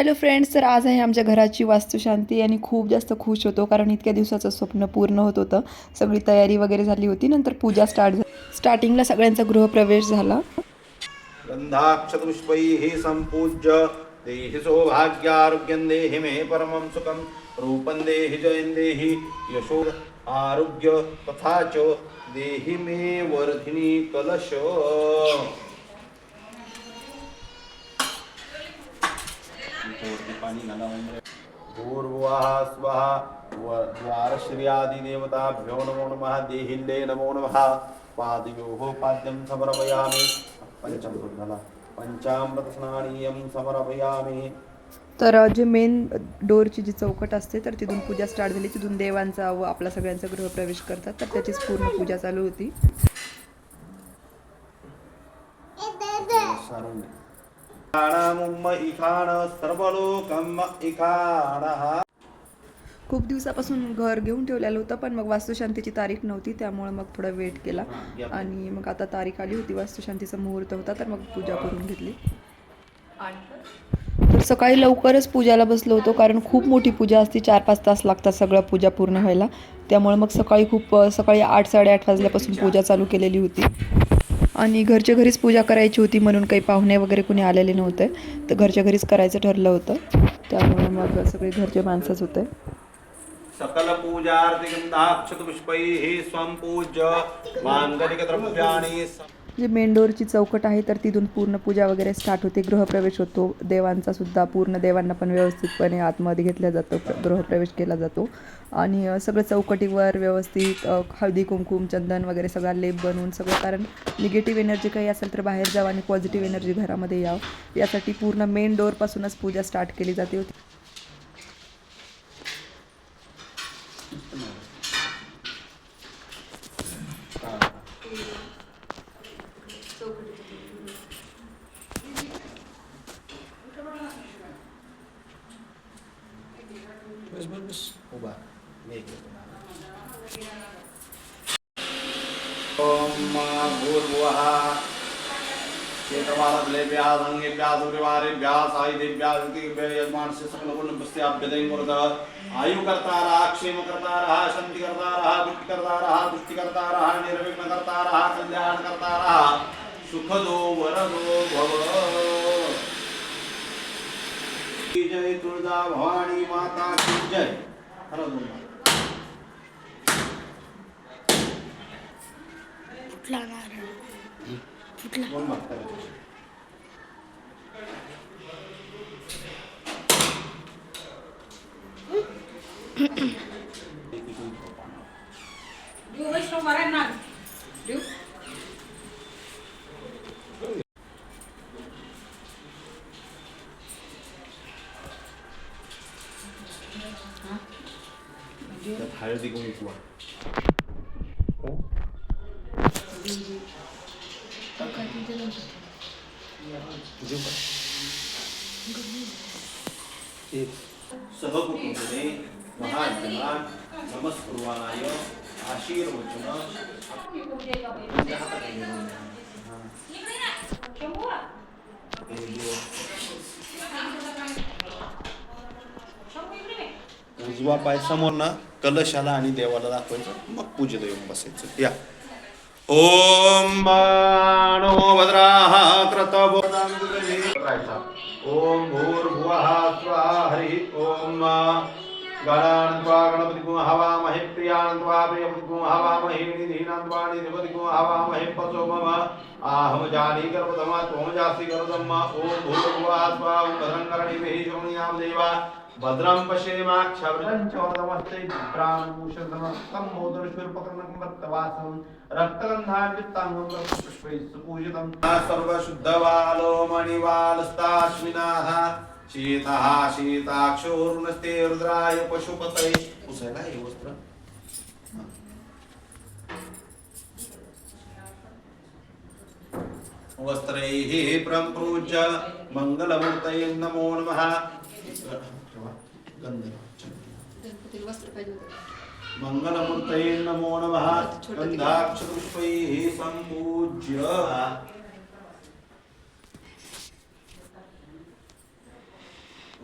Hello friends, तर आज आहे आमच्या घराची वास्तुशांती आणि खूप जास्त खुश होतो कारण इतक्या दिवसाचं स्वप्न पूर्ण होत होतं. सगळी तयारी वगैरे झाली होती. नंतर पूजा स्टार्टिंगला सगळ्यांचा गृहप्रवेश झाला. गंधाक्षतपुष्पैः सम्पूज्य देहि सौभाग्यारोग्यं देहि मे परमं सुखं रूपं देहि जयं देहि यशो आरोग्य तथा च देहि मे वर्धिनी कलश. भूर्भुवः स्वः द्वारश्रियादिदेवताभ्यो नमो नमः. देहिल्ले नमो नमः. पादयोः पाद्यं समर्पयामि. पंचामृतस्नानीयं समर्पयामि. तर जे मेन डोरची जी चौकट असते तर तिथून पूजा स्टार्ट झाली. तिथून देवांचा व आपला सगळ्यांचा गृहप्रवेश करतात. तर त्याचीच पूर्ण पूजा चालू होती. खूप दिवसापासून घर घेऊन ठेवलेलं होतं, पण मग वास्तुशांतीची तारीख नव्हती, त्यामुळे मग थोडा वेट केला आणि मग आता तारीख आली होती, वास्तुशांतीचा मुहूर्त होता, तर मग पूजा करून घेतली. तर सकाळी लवकरच पूजाला बसलो होतो कारण खूप मोठी पूजा असते, 4-5 तास लागतात सगळं पूजा पूर्ण व्हायला. त्यामुळे मग सकाळी 8-8:30 वाजल्यापासून पूजा चालू केलेली होती आणि घरच्या घरीच पूजा करायची होती म्हणून काही पाहुणे वगैरे कोणी आलेले नव्हते, तर घरच्या घरीच करायचं ठरलं होतं. त्यामुळे मग सगळे घरचे माणसंच होते. सकल पूजार्थ गंधाक्षतपुष्पैः सम्पूज्य मांगलिकद्रव्याणि. जे मेन डोरची चौकट आहे तर तिथून पूर्ण पूजा वगैरे स्टार्ट होते, गृहप्रवेश होतो देवांचा सुद्धा. पूर्ण देवांना पण व्यवस्थितपणे आतमध्ये घेतल्या जातं, गृहप्रवेश केला जातो आणि सगळं चौकटीवर व्यवस्थित हळदी कुंकुम चंदन वगैरे सगळा लेप बनवून सगळं, कारण निगेटिव्ह एनर्जी काही असेल तर बाहेर जावं आणि पॉझिटिव्ह एनर्जी घरामध्ये यावं यासाठी पूर्ण मेन डोरपासूनच पूजा स्टार्ट केली जाते होती. उभा ओम भूर्भुवः केतवालभ्यः संगेभ्यः सूर्यवारेभ्यः सायुधेभ्यः युतिभ्यः यजमानस्य सकलगुणपुस्त्याभ्यदयं मुरतः आयुकर्तारः क्षेमकर्तारः शान्तिकर्तारः वृत्तिकर्तारः तुष्टिकर्तारः निर्विघ्नकर्तारः कल्याणकर्तारः सुखदो वरदो भव. जय तुळजा भवानी माता की जय. फुटला नारळ फुटला. हळदी कुंकू सहकुटुंबे महाजनान् नमस्कुर्वाणाय आशीर्वचन. उजवा पाय समोर ना कलशाला आणि देवाला दाखवायचं, मग पूजेला येऊन बसायचं. या ओम नमो भद्राः क्रतवोदांगुलेरायचा. ओम भूर्भुवः स्वः हरिः ओम गणान्त्वा गणपतिगुं हवामहे प्रियान्त्वा प्रियपतिगुं हवामहे निधीनान्त्वा निधिपतिगुं हवामहे पशो मम आहम जानी गर्भधमा त्वं जासि गर्भधम्मा. ओम भूर्भुवः स्वः भद्रं करणीभिः शृणुयाम देवा भद्रं पश्येमाक्षभृतं च वरदमस्ते प्राणभूषणं मोदरशूर्पकर्णकं रक्तगन्धायुक्ताङ्गं पुष्पैः सुपूजितं. सर्वशुद्धवालो मणिवालस्ताश्विनाः शीतः शीताक्षोरुणस्ते रुद्राय पशुपतये. पुसायला हे वस्त्र वस्त्रैः प्रपूज्य मंगलमूर्तये नमो नमः. मंगलमूर्तये नमो नमः. गंधाक्षपुष्पैः सम्पूज्य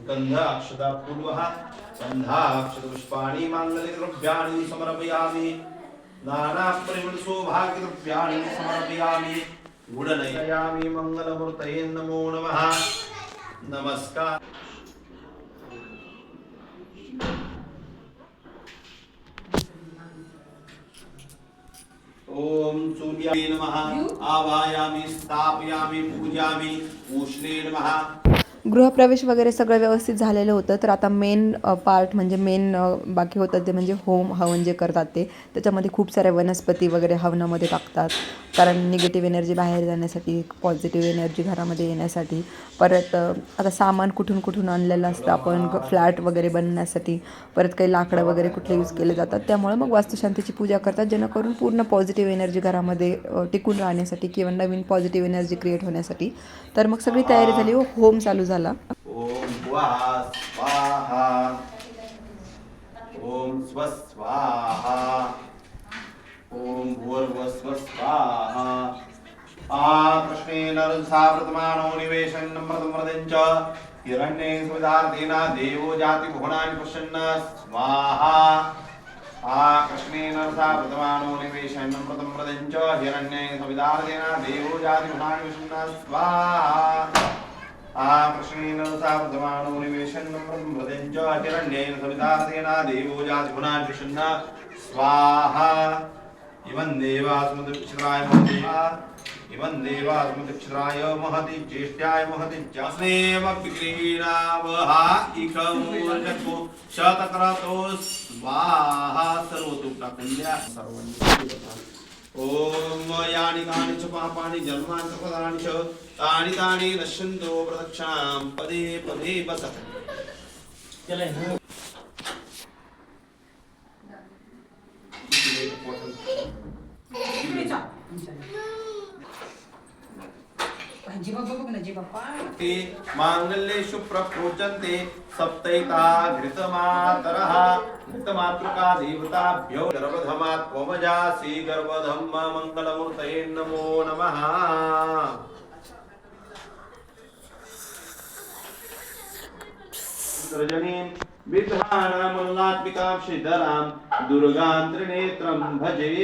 गंध अक्षता पूर्वः गंधाक्षतपुष्पाणि माङ्गल्यद्रव्याणि समर्पयामि नानापरिमलसौभाग्यद्रव्याणि समर्पयामि गुडनयामि मङ्गलमूर्तये नमो नमः नमस्कार ओम सूर्याय नमः आवायामि स्थापयामि पूजामि उष्णे नमः। गृहप्रवेश वगैरे सगळं व्यवस्थित झालेलं होतं. तर आता मेन पार्ट म्हणजे मेन बाकी होतं ते म्हणजे होम हवन जे करतात ते. त्याच्यामध्ये खूप साऱ्या वनस्पती वगैरे हवनामध्ये टाकतात, कारण निगेटिव्ह एनर्जी बाहेर जाण्यासाठी, पॉझिटिव्ह एनर्जी घरामध्ये येण्यासाठी. परत आता सामान कुठून कुठून आणलेलं असतं आपण फ्लॅट वगैरे बनवण्यासाठी. परत काही लाकडं वगैरे कुठले यूज केले जातात, त्यामुळे मग वास्तुशांतीची पूजा करतात, जेणेकरून पूर्ण पॉझिटिव्ह एनर्जी घरामध्ये टिकून राहण्यासाठी किंवा नवीन पॉझिटिव्ह एनर्जी क्रिएट होण्यासाठी. तर मग सगळी तयारी झाली व होम चालू झाला. ओम स्वाहा स्वाहा ओम स्वस्वाहा ओम भूर्भुवस्व स्वाहा कृष्णेन रजसावृतमानो निवेशन् नम्रतमृदञ्च हिरण्ये सुविदार्थेन देवो जाति भुवनानि पश्यन् स्वाहा कृष्णेन रजसावृतमानो निवेशन् नम्रतमृदञ्च हिरण्ये सुविदार्थेन देवो जाति भुवनानि पश्यन् स्वाहा कृष्णेन रजसावृतमानो निवेशन् नम्रतमृदञ्च हिरण्येन सुविदार्थेन देवो जाति भुवनानि पश्यन् स्वाहा इमं देवास्मदक्षराय महति ज्येष्ठाय महति ज्ञास्नेव विक्रीणावहा इकमूर्जको शतक्रतो स्वाहा सर्वतुक्तकुल्या ओम यानि कानि च पापानि जन्मानि च पदानि च तानि तानि नश्यन्तो प्रदक्षिणां पदे पदे वसत मांगल्येषु प्रपूजन्ते सप्तैता घृतमातरः घृतमातृका देवताभ्यो गर्भधमा त्वमजासि गर्भधम्म मङ्गलमूर्तये नमो नमः रजनीं विद्यानामल्लात्मिकां श्रीधरां दुर्गां त्रिनेत्रं भजे.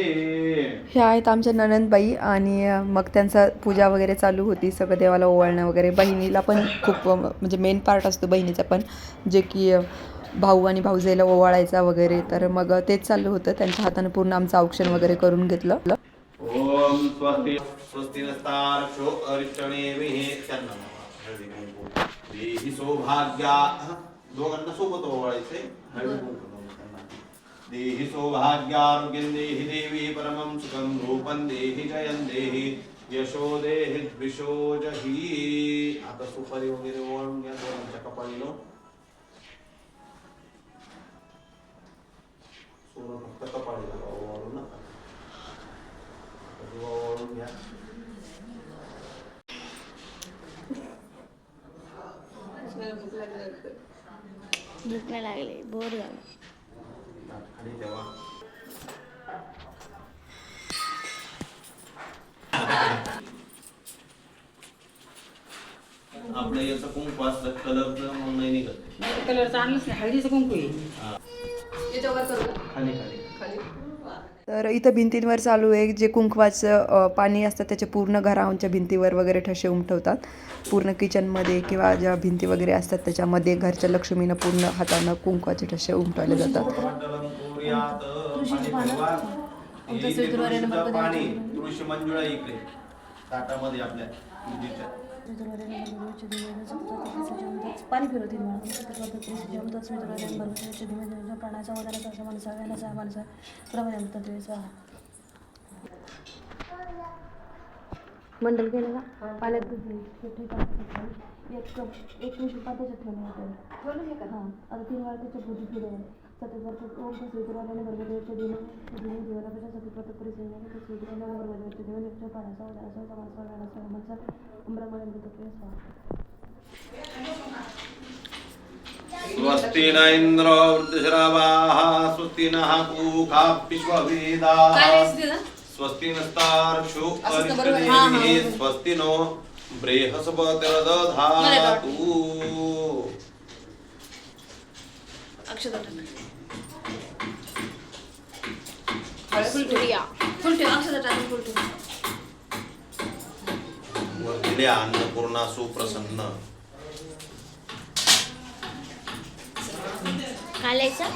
ह्या आहेत आमच्या नणंदबाई आणि मग त्यांचा पूजा वगैरे चालू होती, सगळं देवाला ओवाळणं वगैरे. बहिणीला पण खूप म्हणजे मेन पार्ट असतो बहिणीचा पण, जे की भाऊ आणि भाऊजाईला ओवाळायचा वगैरे. तर मग तेच चालू होतं, त्यांच्या हातानं पूर्ण आमचं औक्षण वगैरे करून घेतलं. ओम स्वस्ति स्वस्ति नस्तारक्षो अरिष्टनेमिः देहि सौभाग्या दोघांना सोबत ओवाळायचे. देहि सौभाग्यारोग्यं देहि देवी परमं सुखं रूपं देहि जयं देहि यशो देहि द्विषोजहि. आता सुपारी वगैरे ओवाळून घ्या दोघांच्या कपाळीला. सोनं फक्त कपाळीला ओवाळू नका, ओवाळून घ्या. भूक नाही लागली, बोर झालं. खाली ठेवा. आपलं याचं कुंकू असलं कलरचं मग नाही निघत. कलरचं आणलंच नाही, हळदीचं कुंकू आहे. खाली खाली तर इथं भिंतींवर चालू आहे, जे कुंकवाचं पाणी असतं त्याचे पूर्ण घराच्या भिंतीवर वगैरे ठसे उमटवतात. पूर्ण किचनमध्ये किंवा ज्या भिंती वगैरे असतात त्याच्यामध्ये घरच्या लक्ष्मीनं पूर्ण हातानं कुंकवाचे ठसे उमटवले जातात. पाणी तुळशी मंजुळा इकडे ताटामध्ये आपल्या पाणी फिरवतील प्राणाचा वगैरे माणसा माणसा प्रमाणे मंडल केलं का पाण्यात एक मिनिट पात्याच्यात ठेवलं होतं. हां आता 3 वेळा त्याच्या भोजी फिरव सतत ओम स्वीकृवाने गर्भदेवाच्या दिने देवराच्या सती प्रत्येक परिसराने स्वीकृवाने गर्भदेवाच्या देवाच्या पाण्याचा वगैरे माणसा माणसा ब्रह्मण स्वस्ति न इंद्र वृद्धश्रवाः स्वस्ति नः पूषा विश्ववेदाः स्वस्ति नस्तार्क्ष्यो अरिष्टनेमिः स्वस्ति नो बृहस्पतिर्दधातु. अक्षता टाक. फुल ठेवूया. फुल ठेव, अक्षता टाकून फुल ठेव. वर्धिल्या अन्नपूर्णा सुप्रसन्न. कालायचा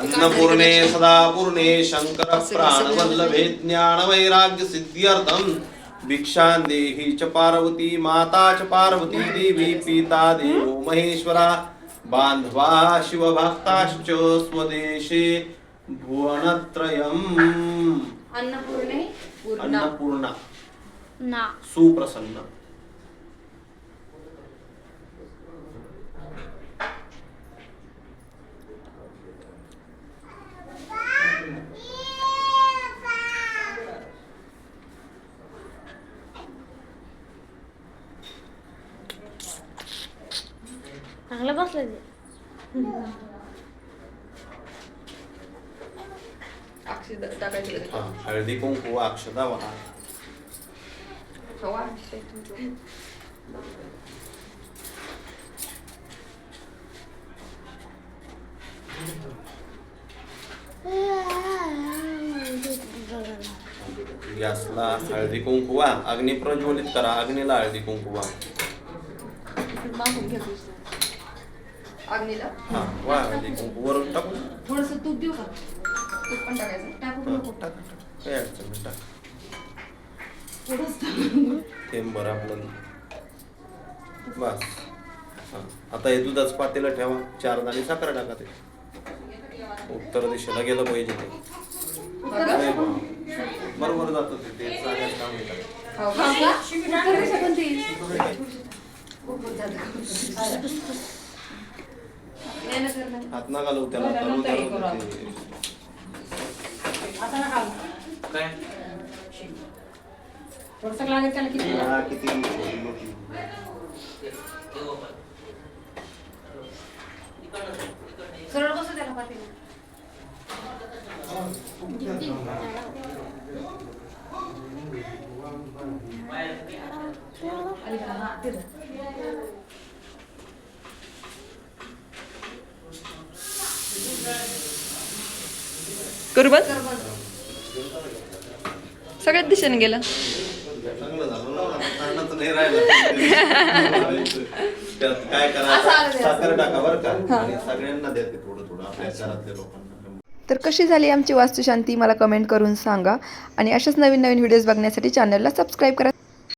अन्नपूर्णे सदा पूर्णे शंकर प्राणवल्लभे ज्ञान वैराग्य सिद्ध्यर्थम भिक्षां देहि च पार्वती माता च पार्वती देवी पिता देवो महेश्वरा बांधवा शिवभक्ताश्च स्वदेशे भुवनत्रयम्. अन्नपूर्णे अन्नपूर्णा ना सुप्रसन्न. चांगलं बसलं ते. अक्षता टाकायचं. हा, हळदी कुंकू अक्षता वाहा. हवा. गॅसला हळदी कुंकू वा. अग्नी प्रज्वलित करा. अग्नीला हळदी कुंकू वा. मागून घ्या. अग्नीला हा वा. हळदी कुंकू वरून टाकू. थोडस तूप देऊ का? तूप पण टाकायचं. टाकू हा, नको. टाक, टाक. काही अडचण नाही, टाक. थोडंसं. थेंब भर आपलं. बस. हा. आता हे दुधाचं पातेलं ठेवा. 4 दाणे साखर टाका ते. उत्तर दिशेला गेलं पाहिजे ते. नाही बा. बरोबर जातं ते. ते सांगायचं काम नाही करायचं. हो का? उत्तर दिशा कोणती? नाही ना करणार. हात ना घालू त्याला. तळू द्या ते. आता नका काय? थोडंसं लागेल त्याला किती. हा, किती मोठी. सरळ बसू त्याला पातेलं. अलीकडं, हा, तिथं. करू बस. सगळ्यात दिशेने गेलं. चांगलं झालं ना. ताणच नाही राहिलं. त्यात काय करा. साखर टाका बरं का. आणि सगळ्यांना द्या ते थोडं थोडं आपल्या घरातल्या लोकांना. तर कशी झाली आमची वास्तुशांती मला कमेंट करून सांगा आणि अशाच नवीन नवीन व्हिडिओज बघण्यासाठी चॅनलला सबस्क्राईब करा.